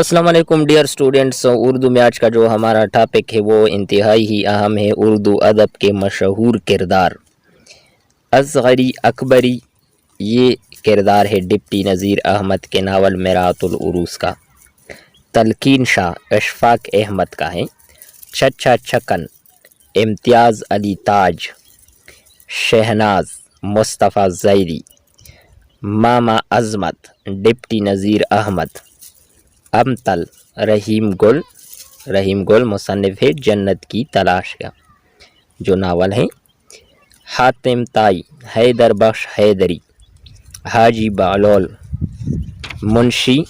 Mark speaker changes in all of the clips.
Speaker 1: अस्सलाम वालेकुम dear students. Urdu में आज का जो हमारा टॉपिक है वो इंतहाई ही अहम है। उर्दू अदब के मशहूर किरदार। असगरी अकबरी ये किरदार है डिप्टी नज़ीर अहमद के नावल मेरातुल उरूस का। तलकीन शाह अशफाक अहमद का है। चचा छकन इम्तियाज़ अली ताज, शहनाज मुस्तफ़ा ज़ैरी, मामा अज़मत डिप्टी नज़ीर अहमद, अमतल रहीम गुल मुसन्निफ है जन्नत की तलाश का जो नावल है। हातिम ताई हैदर बख्श हैदरी, हाजी बालोल मुंशी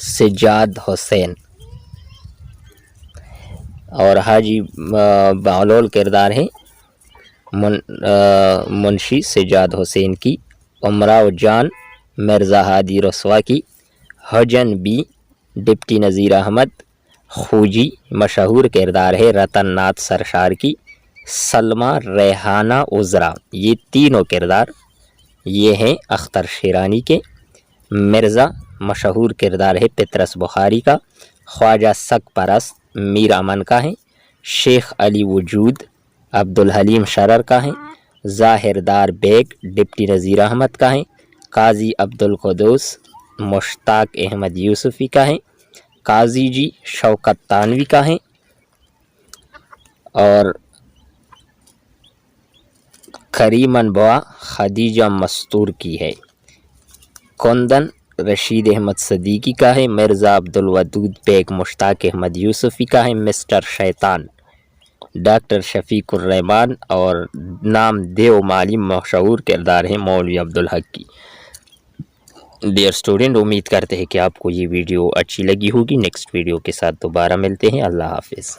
Speaker 1: सज्जाद हुसैन। और हाजी बालोल किरदार है मुंशी सज्जाद हुसैन की। उमराव जान मिर्ज़ा हादी रसवा की। हजन बी डिप्टी नज़ीर अहमद। खूजी मशहूर किरदार है रतन नाथ सरशार की। सलमा रेहाना उज़रा ये तीनों किरदार ये हैं अख्तर शेरानी के। मिर्ज़ा मशहूर किरदार है पितरस बुखारी का। ख्वाजा सक परस्त मीर अमन का है। शेख अली वजूद अब्दुल हलीम शरर का है। ज़ाहिरदार बेग डिप्टी नज़ीर अहमद का है। काजी अब्दुल कुद्दूस मुश्ताक अहमद यूसुफ़ी का है। काजी जी शौकत तानवी का है। और करीमन बुआ खदीजा मस्तूर की है। कुंदन रशीद अहमद सदीकी का है। मिर्ज़ा अब्दुल वदूद बेग मुश्ताक अहमद यूसुफ़ी का है। मिस्टर शैतान डॉक्टर शफीकुर रहमान। और नाम देव माली मशहूर किरदार है मौलवी अब्दुल हक की। डियर स्टूडेंट, उम्मीद करते हैं कि आपको ये वीडियो अच्छी लगी होगी। नेक्स्ट वीडियो के साथ दोबारा मिलते हैं। अल्लाह हाफिज़।